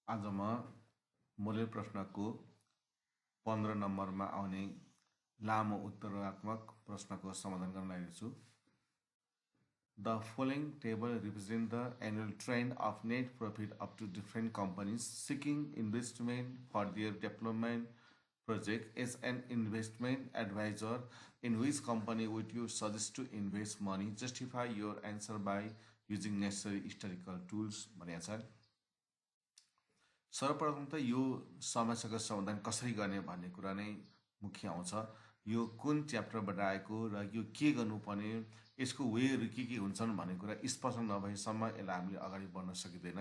आज म मोडेल प्रश्नको 15 नम्बरमा आउने लामो उत्तरात्मक प्रश्नको समाधान गर्न लागेको छु। The following table represents the annual trend of net profit up to different companies seeking investment for their development project. As an investment advisor, in which company would you suggest to invest money? Justify your answer by using necessary historical tools भनेको छ। सर्वप्रथम त यो समस्याको समाधान कसरी गर्ने भन्ने कुरा नै मुख्य आउँछ। यो कुन च्याप्टरबाट आएको र यो के गर्नुपर्ने, यसको वेहरू के हुन्छन् भन्ने कुरा स्पष्ट नभएसम्म यसलाई हामीले अगाडि बढ्न सकिँदैन।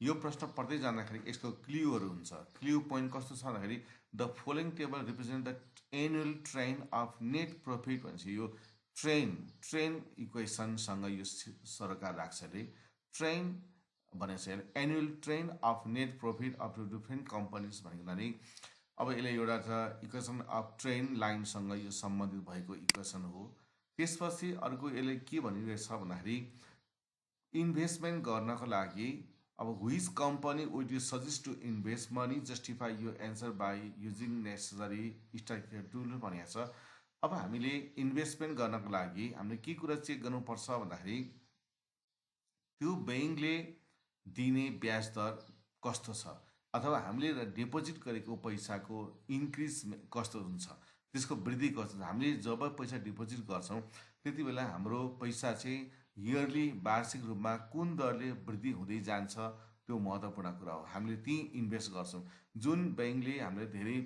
यो प्रश्न पढ्दै जाँदाखेरि यसको क्ल्युहरू हुन्छ। क्ल्यु पोइन्ट कस्तो छ भन्दाखेरि the following table represent the annual trend of net profit भनेपछि यो ट्रेन्ड इक्वेसनसँग यो सरकार राख्छ अरे। ट्रेन्ड भनेपछि annual trend of net profit of two different companies भनेको हुनाले अब यसले एउटा छ इक्वेसन अफ ट्रेन्ड लाइनसँग यो सम्बन्धित भएको इक्वेसन हो। त्यसपछि अर्को यसले के भनिरहेछ भन्दाखेरि इन्भेस्टमेन्ट गर्नको लागि अब which company would you suggest to invest money, justify यो answer by using necessary statistical tool भनेको छ। अब हामीले इन्भेस्टमेन्ट गर्नको लागि हामीले के कुरा चेक गर्नुपर्छ भन्दाखेरि त्यो ब्याङ्कले दिने ब्याज दर कस्तो छ अथवा हामीले डिपोजिट गरेको पैसाको इन्क्रिज कस्तो हुन्छ, त्यसको वृद्धि कस्तो छ। हामीले जब पैसा डिपोजिट गर्छौँ त्यति बेला हाम्रो पैसा चाहिँ इयरली वार्षिक रूपमा कुन दरले वृद्धि हुँदै जान्छ त्यो महत्त्वपूर्ण कुरा हो। हामीले ती इन्भेस्ट गर्छौँ। जुन ब्याङ्कले हामीले धेरै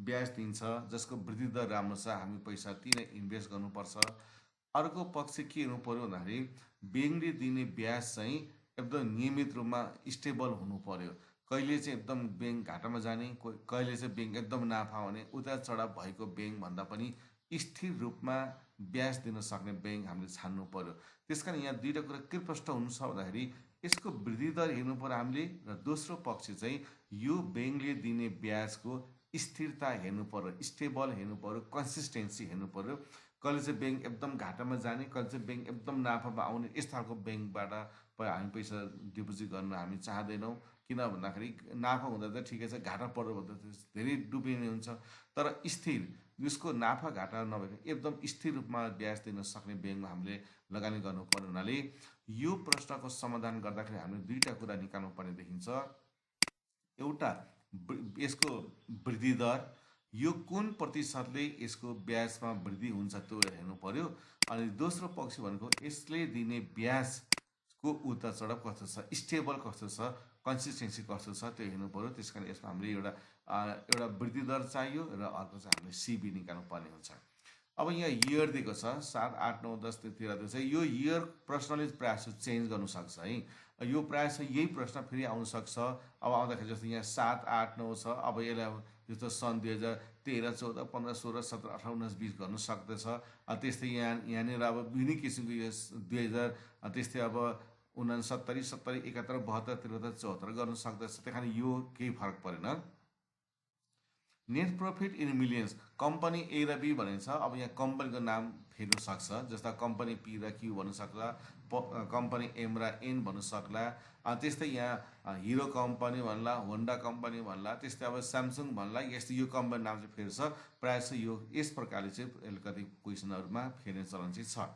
ब्याज दिन्छ, जसको वृद्धि दर राम्रो छ, हामी पैसा ती नै इन्भेस्ट गर्नुपर्छ। अर्को पक्ष के हुनु पर्यो भन्दाखेरि ब्याङ्कले दिने ब्याज चाहिँ एकदम नियमित रूपमा स्टेबल हुनु पर्यो। कहिले चाहिँ एकदम ब्याङ्क घाटामा जाने, कहिले चाहिँ ब्याङ्क एकदम नाफा हुने, उतार चढाव भएको ब्याङ्क भन्दा पनि स्थिर रूपमा ब्याज दिन सक्ने ब्याङ्क हामीले छान्नु पर्यो। त्यस कारण यहाँ दुईवटा कुरा के प्रश्न हुनुहुन्छ भन्दाखेरि यसको वृद्धि दर हेर्नु पर्यो हामीले, र दोस्रो पक्ष चाहिँ यो ब्याङ्कले दिने ब्याजको स्थिरता हेर्नु पर्यो, स्टेबल हेर्नु पर्यो, कन्सिस्टेन्सी हेर्नु पर्यो। कहिले चाहिँ ब्याङ्क एकदम घाटामा जाने, कहिले चाहिँ ब्याङ्क एकदम नाफामा आउने, यस्तो खालको ब्याङ्कबाट हामी पैसा डिपोजिट गर्न हामी चाहँदैनौँ। किन भन्दाखेरि नाफा हुँदा त ठिकै छ, घाटा पर्यो भन्दा त धेरै डुबिने हुन्छ। तर स्थिर, जसको नाफा घाटा नभएको एकदम स्थिर रूपमा ब्याज दिन सक्ने ब्याङ्कमा हामीले लगानी गर्नुपर्ने हुनाले यो प्रश्नको समाधान गर्दाखेरि हामीले दुईवटा कुरा निकाल्नुपर्ने देखिन्छ। एउटा यसको वृद्धि दर, यो कुन प्रतिशतले यसको ब्याजमा वृद्धि हुन्छ त्यो हेर्नु पर्यो। अनि दोस्रो पक्ष भनेको यसले दिने ब्याजको उतार चढाव कस्तो छ, स्टेबल कस्तो छ, कन्सिस्टेन्सी कस्तो छ त्यो हेर्नु पर्यो। त्यस कारण यसमा हामीले एउटा वृद्धि दर चाहियो र अर्को चाहिँ हामीले सिबी निकाल्नु पर्ने हुन्छ। अब यहाँ इयर दिएको छ 7, 8, 9, 10, 13 दिएको छ। यो इयर प्रश्नले प्रायः चेन्ज गर्नु सक्छ है। यो प्रायः यही प्रश्न फेरि आउन सक्छ। अब आउँदाखेरि जस्तो यहाँ 7, 8, 9 छ। अब यसलाई जस्तो सन् 2013, 14, 15, 16, 17, 18, 19, 20 गर्नु सक्दछ। त्यस्तै यहाँनिर अब विभिन्न किसिमको यो 2000, त्यस्तै अब 69, 70, 71, 72, 73, 74 गर्नु सक्दछ। त्यही कारण यो केही फरक परेन। Net profit in millions, company A र बी भनेको छ। अब यहाँ कम्पनीको नाम फेर्नु सक्छ, जस्ता कम्पनी पी र क्यू भन्नु सक्ला, कम्पनी एम र एन भन्नु सक्ला। त्यस्तै यहाँ हिरो कम्पनी भन्ला, होन्डा कम्पनी भन्ला, त्यस्तै अब स्यामसङ भन्ला। यस्तो यो कम्पनी नाम चाहिँ फेर्छ। प्रायः चाहिँ यो यस प्रकारले चाहिँ कति क्वेसनहरूमा फेर्ने चलन चाहिँ छ।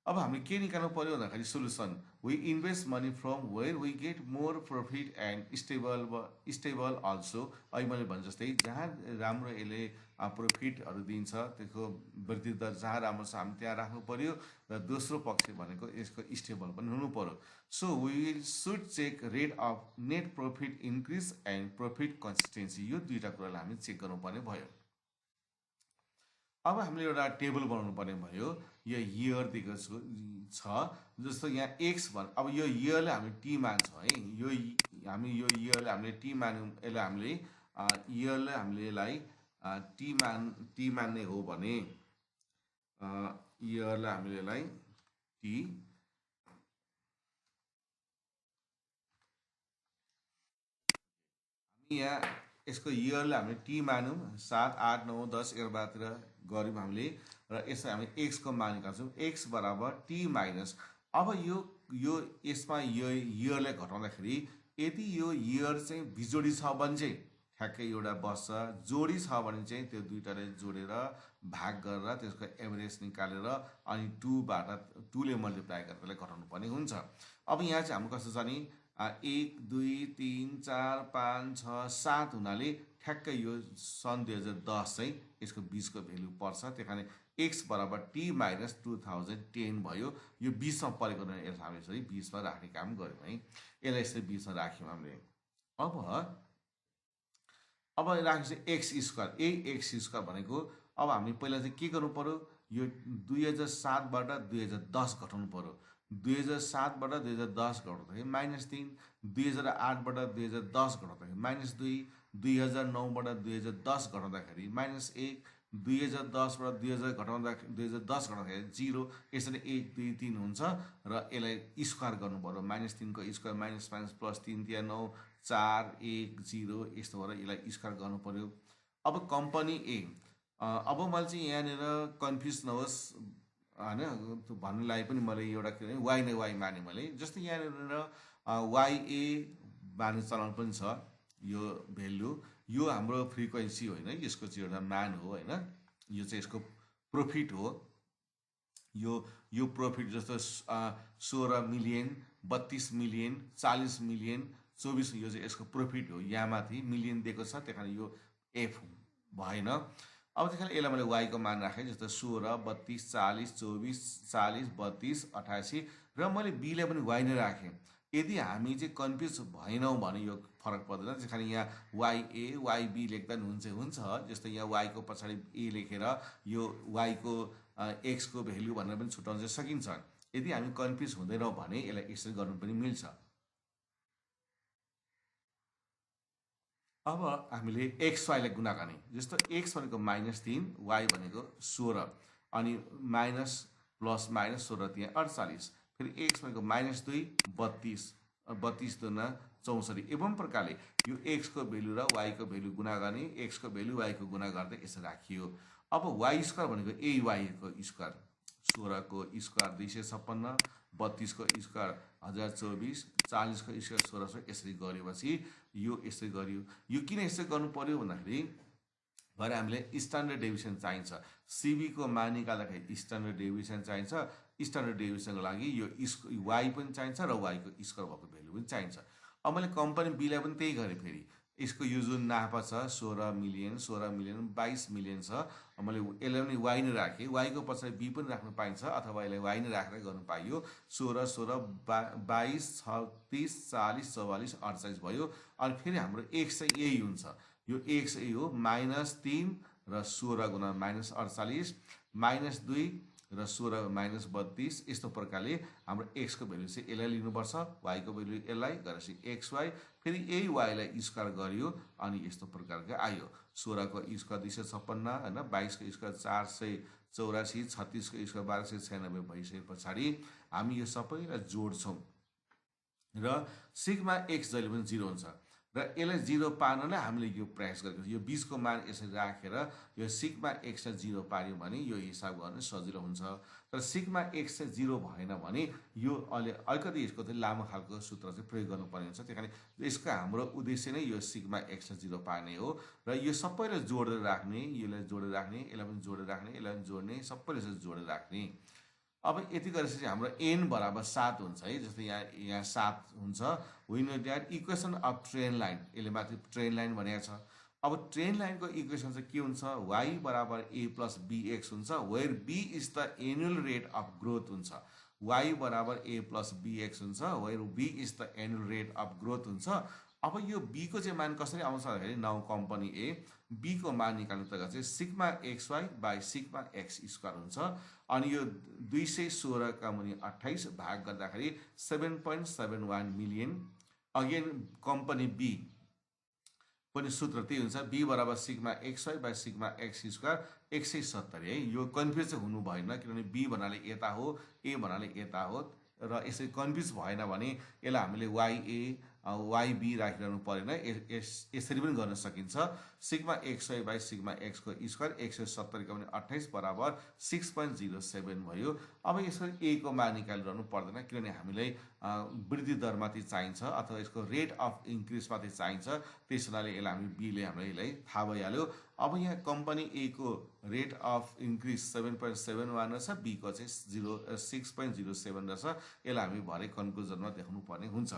अब हामीले के निकाल्नु पर्यो भन्दाखेरि solution, we invest money from where we get more profit and stable also. अहिले मैले भने जस्तै जहाँ राम्रो यसले प्रफिटहरू दिन्छ, त्यसको वृद्धि दर जहाँ राम्रो छ हामी त्यहाँ राख्नु पर्यो, र दोस्रो पक्ष भनेको यसको स्टेबल पनि हुनु पर्यो। So we should check rate of net profit increase and profit consistency, यो दुईवटा कुरालाई हामी चेक गर्नुपर्ने भयो। अब हामीले एउटा टेबल बनाउनु पर्ने भयो। यो इयर दिएको छ, जस्तो यहाँ एक्स अब यो इयरले हामी टी मान्छौँ है। यो इयरले हामीले टी मान्यौँ, यसलाई हामीले इयरले हामीले यसलाई टी मान्ने हो भने इयरलाई हामीले यसलाई टी, यहाँ यसको इयरलाई हामीले टी मान्यौँ, 7, 8, 9, 10, 11, 12 गऱ्यौँ हामीले, र यसलाई हामी एक्सको मान निकाल्छौँ। एक्स बराबर टी माइनस, अब यो यसमा यो इयरलाई घटाउँदाखेरि यदि यो इयर चाहिँ बिजोडी छ भने चाहिँ ठ्याक्कै एउटा बस्छ, जोडी छ भने चाहिँ त्यो दुईटाले जोडेर भाग गरेर त्यसको एभरेज निकालेर अनि 2ले मल्टिप्लाई गरेर त्यसलाई घटाउनु पर्ने हुन्छ। अब यहाँ चाहिँ हाम्रो कस्तो छ नि 1 2 3 4 5 6 7 हुनाले ठ्याक्कै यो सन् 2010 चाहिँ यसको बीचको भेल्यु पर्छ। त्यही कारण x बराबर t माइनस 2010 भयो। यो बीचमा परेको यसलाई हामी यसरी बीचमा राख्ने काम गऱ्यौँ है। यसलाई यसरी बीचमा राख्यौँ हामीले। अब राखेपछि एक्स स्क्वायर, एक्स स्क्वायर भनेको अब हामी पहिला चाहिँ के गर्नु पर्यो, यो 2007बाट 2010 घटाउनु पर्यो। 2007बाट 2010 घटाउँदाखेरि -3, 2008बाट 2010 घटाउँदाखेरि -2, 2009बाट 2010 घटाउँदाखेरि -1, 2010बाट 2010 घटाउँदाखेरि 0, यसरी 1 2 3 हुन्छ र यसलाई स्क्वायर गर्नु पर्यो। -3 को स्क्वायर माइनस प्लस 3 3 9 4 1 0 यस्तो भएर यसलाई स्क्वायर गर्नु पर्यो। अब कम्पनी ए, अब मैले चाहिँ यहाँनिर कन्फ्युज नहोस् होइन भन्नुलाई पनि मैले एउटा के भने वाइ नै वाइ माने मैले। जस्तै यहाँनिर वाइए माने चलन पनि छ। यो भेल्यु यो हाम्रो फ्रिक्वेन्सी होइन, यसको चाहिँ एउटा मान हो होइन। यो चाहिँ यसको प्रोफिट हो। यो प्रोफिट जस्तो 16 मिलियन 32 मिलियन 40 मिलियन 24, यो चाहिँ यसको प्रोफिट हो। यहाँ माथि मिलियन दिएको छ, त्यही कारण यो एफ भएन। अब त्यही कारण यसलाई मैले वाइको मान राखेँ, जस्तो 16 32 40 24 40 32 88 र मैले बीलाई पनि वाइ नै राखेँ। यदि हामी चाहिँ कन्फ्युज भएनौँ भने यो फरक पर्दैन। त्यस कारण यहाँ वाइए वाइबी लेख्दा हुन्छ। जस्तो यहाँ वाइको पछाडि ए लेखेर यो वाइको एक्सको भेल्यु भनेर पनि छुट्याउन सकिन्छ। यदि हामी कन्फ्युज हुँदैनौँ भने यसलाई यसरी गर्नु पनि मिल्छ। अब हामीले एक्स वाइलाई गुणा गर्ने, जस्तो एक्स भनेको -3, वाइ भनेको 16 अनि माइनस प्लस माइनस 16 त्यहाँ 48, फेरि एक्स भनेको -2 32 32 दुना 64। एवं प्रकारले यो एक्सको भेल्यु र वाइको भेल्यु गुणा गर्ने, एक्सको भेल्यु वाइको गुणा गर्दै यसरी राखियो। अब वाइ स्क्वायर भनेको ए वाइको स्क्वायर, 16 को स्क्वायर 256, 32 को स्क्वायर 1024, 40 को स्क्वायर 1600 यसरी गरेपछि यो यसरी गरियो। यो किन यसरी गर्नु पर्यो भन्दाखेरि भरे हामीले स्ट्यान्डर्ड डेभिएसन चाहिन्छ। सिबी को मान निकाल्दाखेरि स्ट्यान्डर्ड डेभिएसन चाहिन्छ। स्ट्यान्डर्ड डेभिएसनको लागि यो वाइ पनि चाहिन्छ र वाइको स्क्वायर भएको भेल्यु पनि चाहिन्छ। अब मैले कम्पनी बीलाई पनि त्यही गरेँ। फेरि यसको यो जुन नाफा छ 16 मिलियन 22 मिलियन छ, मैले यसलाई पनि वाइ नै राखेँ। वाइको पछाडि बी पनि राख्न पाइन्छ अथवा यसलाई वाइ नै राखेर गर्नु पाइयो। 16 16 22 36 40 44 48 भयो। अनि फेरि हाम्रो एक्स चाहिँ यही हुन्छ। यो एक्स यही हो, -3 र 16 गुणा -48 -2 र 16 -32। यस्तो प्रकारले हाम्रो एक्सको भेल्यु चाहिँ यसलाई लिनुपर्छ, वाइको भेल्यु यसलाई गरेपछि एक्स वाइ, फेरि यही वाइलाई स्क्वायर गरियो अनि यस्तो प्रकारको आयो। 16 को स्क्वायर 256 होइन, 22 को स्क्वायर 484, 36 को स्क्वायर 1296 भइसके पछाडि हामी यो सबैलाई जोड्छौँ र सिग्मा एक्स जहिले पनि 0 हुन्छ र यसलाई 0 पार्नलाई हामीले यो प्रयास गरेको। यो बीचको मान यसरी राखेर यो सिग्मा एक्सलाई 0 पार्यौँ भने यो हिसाब गर्न सजिलो हुन्छ। तर सिग्मा एक्स चाहिँ 0 भएन भने यो अलिकति यसको चाहिँ लामो खालको सूत्र चाहिँ प्रयोग गर्नुपर्ने हुन्छ। त्यही कारण यसको हाम्रो उद्देश्य नै यो सिग्मा एक्सलाई 0 पार्ने हो र यो सबैलाई जोडेर राख्ने, यसलाई जोडेर राख्ने, यसलाई पनि जोडेर राख्ने, यसलाई पनि जोड्ने, सबैलाई जोडेर राख्ने। अब यति गरेपछि हाम्रो n बराबर 7 हुन्छ है। जस्तै यहाँ 7 हुन्छ। Win that equation of train line, यसले माथि ट्रेन लाइन भनेको छ। अब ट्रेन लाइनको इक्वेसन चाहिँ के हुन्छ, y बराबर a प्लस bx हुन्छ, where b is the annual rate of growth हुन्छ। y बराबर a प्लस bx हुन्छ, where b is the annual rate of growth हुन्छ। अब यो b को चाहिँ मान कसरी आउँछ भन्दाखेरि नाउ कम्पनी ए b को मान निकाल्नु तर्क चाहिँ sigma X Y by sigma X square हुन्छ। अनि यो 216 का मुनि 28 भाग गर्दाखेरि 7.71 मिलियन। अगेन कम्पनी बी पनि सूत्र त्यही हुन्छ, बी बराबर sigma X Y by sigma X square 170 है। यो कन्फ्युज हुनु भएन, किनभने बी भन्नाले यता हो, ए भन्नाले यता हो र यसरी कन्फ्युज भएन भने यसलाई हामीले वाइए वाइबी राखिरहनु परेन, यसरी पनि गर्न सकिन्छ। Sigma X Y by sigma X को स्क्वायर 170 का 28 बराबर 6.07 भयो। अब यसरी ए को मान निकालिरहनु पर्दैन, किनभने हामीलाई वृद्धि दरमाथि चाहिन्छ अथवा यसको रेट अफ इन्क्रिजमाथि चाहिन्छ। त्यस हुनाले यसलाई हामी बीले हामीलाई यसलाई थाहा भइहाल्यो। अब यहाँ कम्पनी ए को रेट अफ इन्क्रिज 7.71 रहेछ, बीको चाहिँ 6.07 रहेछ। यसलाई हामी भरे कन्क्लुजनमा देखाउनु पर्ने हुन्छ।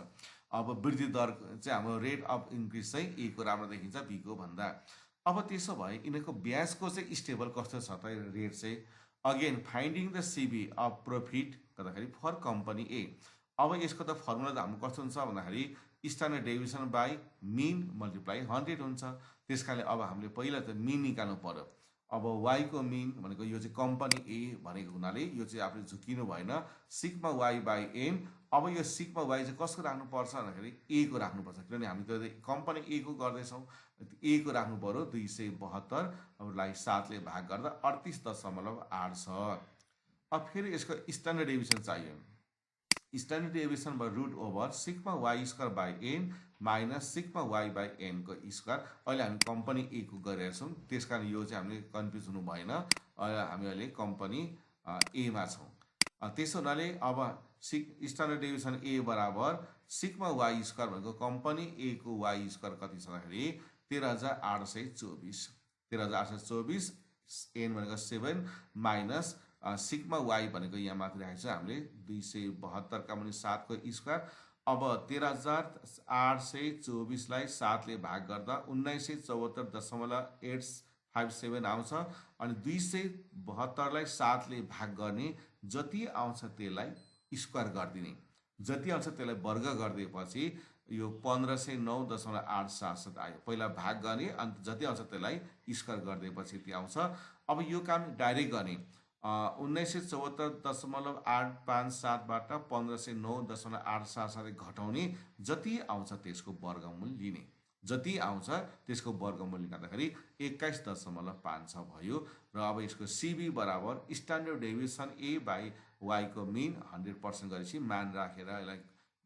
अब वृद्धि दर चाहिँ हाम्रो रेट अफ इन्क्रिज चाहिँ ए को राम्रो देखिन्छ बीको भन्दा। अब त्यसो भए यिनीहरूको ब्याजको चाहिँ स्टेबल कस्तो छ त रेट चाहिँ। Again finding the CV of profit गर्दाखेरि फर कम्पनी ए। अब यसको त फर्मुला त हाम्रो कस्तो हुन्छ भन्दाखेरि standard deviation by mean multiply 100 हुन्छ। त्यस कारणले अब हामीले पहिला त मिन निकाल्नु पर्यो। अब वाईको मिन भनेको यो चाहिँ कम्पनी ए भनेको हुनाले यो चाहिँ आफूले झुकिनु भएन, सिग्मा वाई बाई एन। अब यो सिग्मा वाई चाहिँ कसको राख्नुपर्छ भन्दाखेरि ए को राख्नुपर्छ, किनभने हामी त कम्पनी ए को गर्दैछौँ। ए को राख्नु पर्यो 272लाई 7ले भाग गर्दा 38.8 छ। अब फेरि यसको स्ट्यान्डर्ड डेभिएसन चाहियो। Standard deviation by root over sigma Y square by N minus sigma Y by N को स्क्वायर। अहिले हामी कम्पनी ए को गरिरहेका छौँ, त्यस कारण यो चाहिँ हामीले कन्फ्युज हुनु भएन। हामी अहिले कम्पनी एमा छौँ। त्यसो हुनाले अब स्ट्यान्डर्ड डेभिएसन ए बराबर सिग्मा वाई स्क्वायर भनेको कम्पनी ए को वाई स्क्वायर कति छ भन्दाखेरि 13,824। 13,824 एन भनेको 7 माइनस सिग्मा वाई भनेको यहाँ माथि राखेको छ हामीले 272 का मुनि 7 को स्क्वायर। अब 13,824लाई 7ले भाग गर्दा 1974.857 आउँछ। अनि 272लाई 7ले भाग गर्ने जति आउँछ त्यसलाई स्क्वायर गरिदिने, जति आउँछ त्यसलाई वर्ग गरिदिएपछि यो 1509.877 आयो। पहिला भाग गर्ने अनि जति आउँछ त्यसलाई स्क्वायर गरिदिएपछि त्यो आउँछ। अब यो काम डाइरेक्ट गर्ने 1974.857 बाट 1509.877 घटाउने, जति आउँछ त्यसको वर्गमूल लिने, जति आउँछ त्यसको वर्गमूल निकाल्दाखेरि 21.5 भयो। र अब यसको सिबी बराबर standard deviation A by Y को मिन 100% गरेपछि मान राखेर यसलाई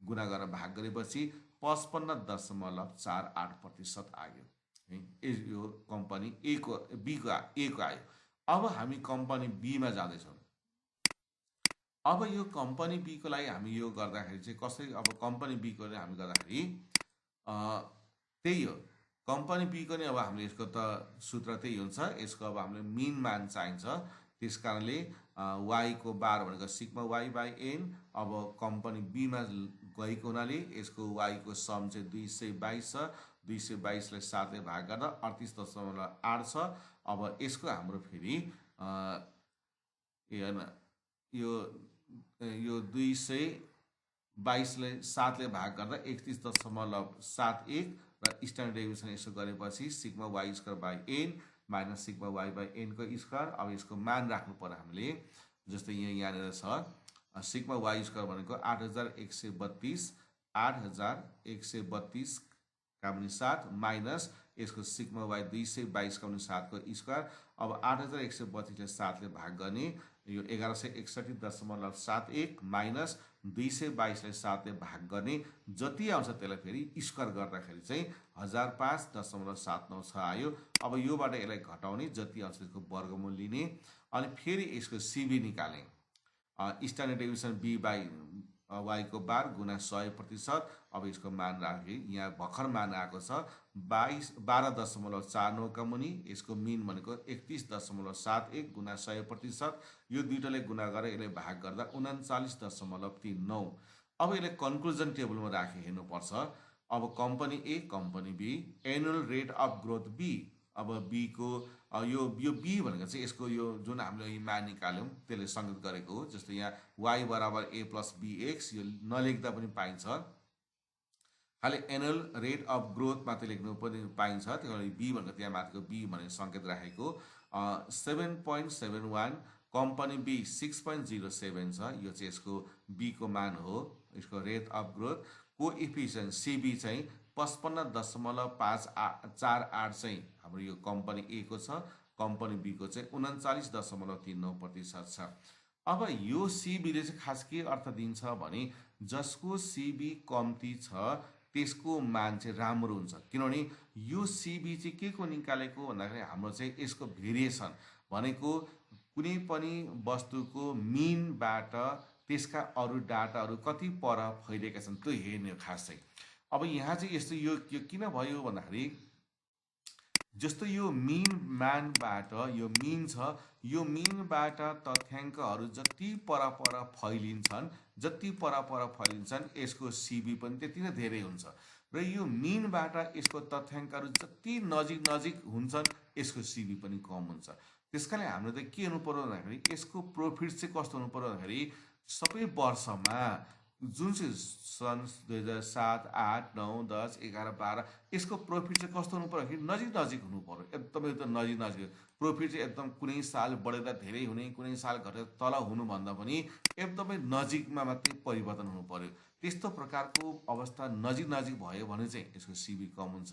गुणा गरेर भाग गरेपछि 55.48% आयो। यो कम्पनी ए को बी को आयो। अब हामी कम्पनी बीमा जाँदैछौँ। अब यो कम्पनी बी को लागि हामी यो गर्दाखेरि चाहिँ कसरी, अब कम्पनी बी को हामी गर्दाखेरि त्यही हो। कम्पनी बी को नै अब हामीले यसको त सूत्र त्यही हुन्छ। यसको अब हामीले मिन मान चाहिन्छ। त्यस कारणले वाई को बार भनेको सिग्मा वाई बाई एन। अब कम्पनी बीमा गएको हुनाले यसको वाई को सम चाहिँ 222 छ। 222लाई 7ले भाग गर्दा 38.8 छ। अब यसको हाम्रो फेरि यो 222लाई 7ले भाग गर्दा 31.71 र स्ट्यान्डर्ड डेभिएसन यसो गरेपछि sigma Y square by N minus sigma Y by N को स्क्वायर। अब यसको मान राख्नु पर्यो हामीले, जस्तै यहाँनिर छ सिग्मा वाई स्क्वायर भनेको 8132 का मुनि 7 माइनस यसको सिग्मा वाई 222 का मुनि 7 को स्क्वायर। अब 8132ले 7ले भाग गर्ने यो 1161.71 माइनस 222लाई 7ले भाग गर्ने जति आउँछ त्यसलाई फेरि स्क्वायर गर्दाखेरि चाहिँ 1005.79 आयो। अब योबाट यसलाई घटाउने जति आउँछ त्यसको वर्गमूल लिने अनि फेरि यसको सिबी निकाल्ने। Standard deviation B by Y को बार गुणा 100%। अब यसको मान राखे, यहाँ भर्खर मान आएको छ 12.49 का मुनि यसको मिन भनेको 31.71 गुणा 100%। यो दुईटाले गुणा गरेर यसले भाग गर्दा 39.39। अब यसले कन्क्लुजन टेबलमा राखे हेर्नुपर्छ। अब company A company B annual rate of growth B. अब बी को यो बी भनेको चाहिँ यसको यो जुन हामीले मान निकाल्यौँ त्यसले सङ्गत गरेको हो। जस्तै यहाँ वाई बराबर ए प्लस बीएक्स यो नलेख्दा पनि पाइन्छ, खालि एनुअल रेट अफ ग्रोथ मात्रै लेख्नु पनि पाइन्छ। त्यो कारण बी भनेको त्यहाँ माथिको बी भनेर सङ्केत राखेको 7.71, कम्पनी बी 6.07 छ। यो चाहिँ यसको बी को मान हो, यसको रेट अफ ग्रोथ। कोएफिसिएन्ट सिबी चाहिँ 55.548 चाहिँ हाम्रो यो कम्पनी ए को छ। कम्पनी बी को चाहिँ 39.39% छ। अब यो सिबीले चाहिँ खास के अर्थ दिन्छ भने जसको सिबी कम्ती छ त्यसको मान चाहिँ राम्रो हुन्छ। किनभने यो सिबी चाहिँ के को निकालेको भन्दाखेरि हाम्रो चाहिँ यसको भेरिएसन भनेको कुनै पनि वस्तुको मिनबाट त्यसका अरू डाटाहरू कति पर फैलिएका छन् त्यो हेर्ने खास चाहिँ। अब यहाँ चाहिँ यस्तो यो किन भयो भन्दाखेरि जस्तो यो मिन म्यानबाट यो मिन छ, यो मिनबाट तथ्याङ्कहरू जति पर फैलिन्छन्, यसको सिबी पनि त्यति नै धेरै हुन्छ। र यो मिनबाट यसको तथ्याङ्कहरू जति नजिक हुन्छन् यसको सिबी पनि कम हुन्छ। त्यसकारण हामीले त के हुनु पर्यो भन्दाखेरि यसको प्रोफिट चाहिँ कस्तो हुनु पर्यो भन्दाखेरि सबै वर्षमा जुन चाहिँ सन् 2007, 8, 9, 10, 11, 12 यसको प्रोफिट चाहिँ कस्तो हुनु पर्यो भन्दाखेरि नजिक हुनु पर्यो, एकदम नजिक। प्रोफिट चाहिँ एकदम कुनै साल बढेर धेरै हुने, कुनै साल घटेर तल हुनुभन्दा पनि एकदमै नजिकमा मात्रै परिवर्तन हुनु पर्यो। त्यस्तो प्रकारको अवस्था नजिक भयो भने चाहिँ यसको सिबी कम हुन्छ।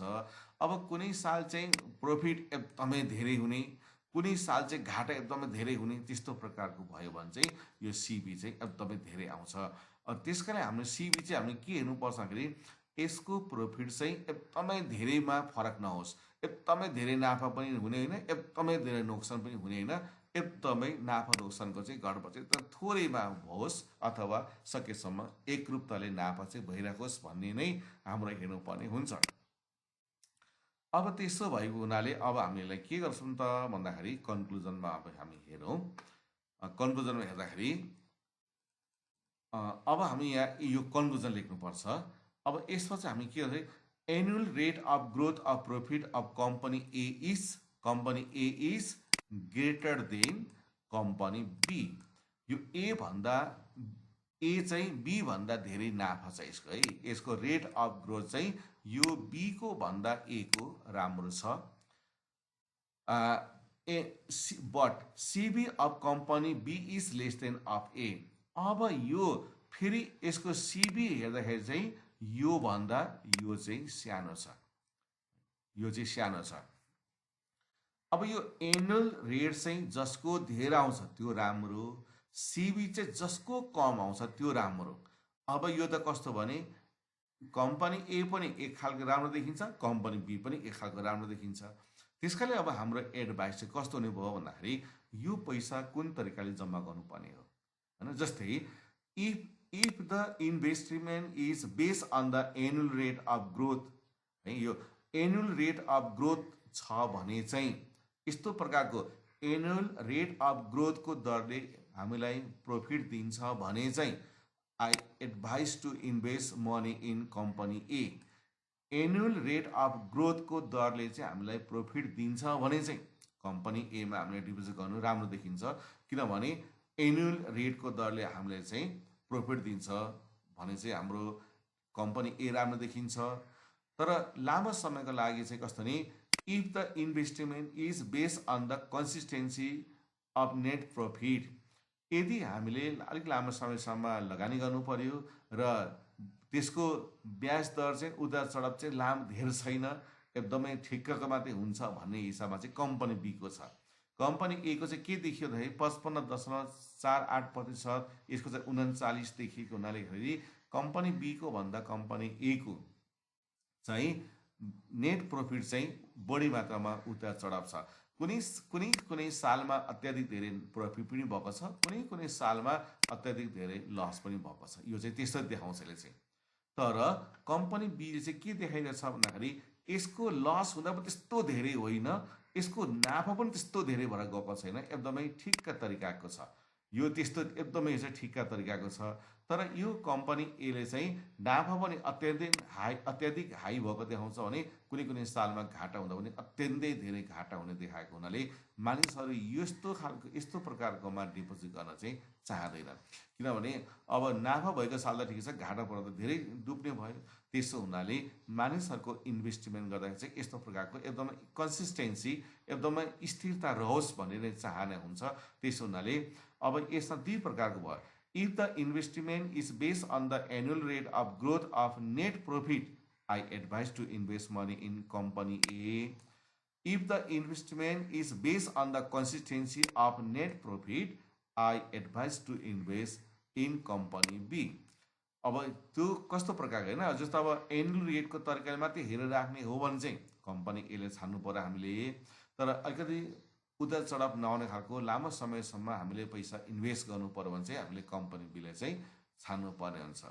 अब कुनै साल चाहिँ प्रोफिट एकदमै धेरै हुने, कुनै साल चाहिँ घाटा एकदमै धेरै हुने, त्यस्तो प्रकारको भयो भने चाहिँ यो सिबी चाहिँ एकदमै धेरै आउँछ। त्यसकारण हाम्रो सिबी चाहिँ हामीले के हेर्नुपर्छ भन्दाखेरि यसको प्रोफिट चाहिँ एकदमै धेरैमा फरक नहोस्, एकदमै धेरै नाफा पनि हुने होइन, एकदमै धेरै नोक्सान पनि हुने होइन, एकदमै नाफा नोक्सानको चाहिँ गडबड चाहिँ एकदम थोरैमा होस् अथवा सकेसम्म एकरूपताले नाफा चाहिँ भइरहेको होस् भन्ने नै हाम्रो हेर्नुपर्ने हुन्छ। अब त्यसो भएको हुनाले अब हामीलाई के गर्छौँ त भन्दाखेरि कन्क्लुजनमा अब हामी हेरौँ। कन्क्लुजनमा हेर्दाखेरि अब हामी यहाँ यो कन्क्लुजन लेख्नुपर्छ। अब यसमा चाहिँ हामी के गर्छ, annual rate of growth of profit of company A is greater than company B. यो ए चाहिँ बी भन्दा धेरै नाफा छ यसको है, यसको रेट अफ ग्रोथ चाहिँ यो बी को भन्दा ए को राम्रो छ। But CV of company B is less than of A. अब यो फेरि यसको सिबी हेर्दाखेरि चाहिँ यो भन्दा यो चाहिँ सानो छ, यो चाहिँ सानो छ। अब यो एनुअल रेट चाहिँ जसको धेरै आउँछ त्यो राम्रो, सिबी चाहिँ जसको कम आउँछ त्यो राम्रो। अब यो त कस्तो भने कंपनी ए पनि एक खालको राम्रो देखिन्छ, कंपनी बी पनि एक खालको राम्रो देखिन्छ। त्यसकाले अब हाम्रो एडभाइस चाहिँ कस्तो हुने भयो भन्दाखेरि यो पैसा कुन तरिकाले जम्मा गर्नुपर्ने हो हैन। जस्तै if the investment is based on the annual rate of growth है, यो एनुअल रेट अफ ग्रोथ छ भने चाहिँ यस्तो प्रकारको एनुअल रेट अफ ग्रोथको दरले हामीलाई प्रॉफिट दिन्छ भने चाहिँ I advise to invest money in company A. Annual rate of ग्रोथको दरले चाहिँ हामीलाई प्रॉफिट दिन्छ भने चाहिँ कंपनी एमा हामीले डिपोजिट गर्नु राम्रो देखिन्छ, किनभने एनुअल रेटको दरले हामीलाई चाहिँ प्रॉफिट दिन्छ भने चाहिँ हाम्रो कंपनी ए राम्रो देखिन्छ। तर लामो समयको लागि चाहिँ कस्तो नि, if the investment is based on the consistency of net profit, यदि हामीले अलिक लामो समयसम्म लगानी गर्नु पर्यो र त्यसको ब्याज दर चाहिँ उतार चढाव चाहिँ धेरै छैन, एकदमै ठिक्कको मात्रै हुन्छ भन्ने हिसाबमा चाहिँ कंपनी बी को छ। कंपनी ए को चाहिँ के देखियो भन्दाखेरि 55.48%, यसको चाहिँ 39 देखिएको हुनाले कंपनी बी को भन्दा कंपनी ए को चाहिँ नेट प्रॉफिट चाहिँ बढी मात्रामा उतार चढाव छ। कुनै सालमा अत्याधिक धेरै प्रॉफिट पनि भएको छ, कुनै सालमा अत्याधिक धेरै लस पनि भएको छ। यो चाहिँ त्यस्तो देखाउँछ यसले चाहिँ। तर कंपनी बी चाहिँ के देखाइरहेछ भन्दाखेरि यसको लस हुँदा पनि त्यस्तो धेरै होइन, यसको नाफा पनि त्यस्तो धेरै भएर गएको छैन, एकदमै ठिक्क तरिकाको छ। यो त्यस्तो एकदमै चाहिँ ठिक्क तरिकाको छ। तर यो कंपनी एले चाहिँ नाफा पनि अत्याधिक हाई भएको देखाउँछ भने कुनै सालमा घाटा हुँदा पनि अत्यन्तै धेरै घाटा हुने देखाएको हुनाले मानिसहरू यस्तो प्रकारकोमा डिपोजिट गर्न चाहिँ चाहदैन। किनभने अब नाफा भएको साल त ठिक छ, घाटा पर्दा धेरै डुब्ने भयो। त्यसो हुनाले मानिसहरूको इन्भेस्टमेन्ट गर्दाखेरि चाहिँ यस्तो प्रकारको एकदमै कन्सिस्टेन्सी, एकदमै स्थिरता रहोस् भन्ने नै चाहना हुन्छ। त्यसो हुनाले अब यसमा दुई प्रकारको भयो। If the investment is based on the annual rate of growth of net profit, I advise to invest money in company A. If the investment is based on the consistency of net profit, I advise to invest in company B. अब त्यो कस्तो प्रकारको हैन, जस्तो अब annual रेटको तरिकाले मात्रै हेरेर राख्ने हो भने चाहिँ कंपनी ए ले छान्नु पर्यो हामीले। तर अलिकति उतार चढाव नआउने खालको लामो समयसम्म हामीले पैसा इन्भेस्ट गर्नु पर्यो भने चाहिँ हामीले कम्पनी बिले चाहिँ छान्नु पर्ने हुन्छ।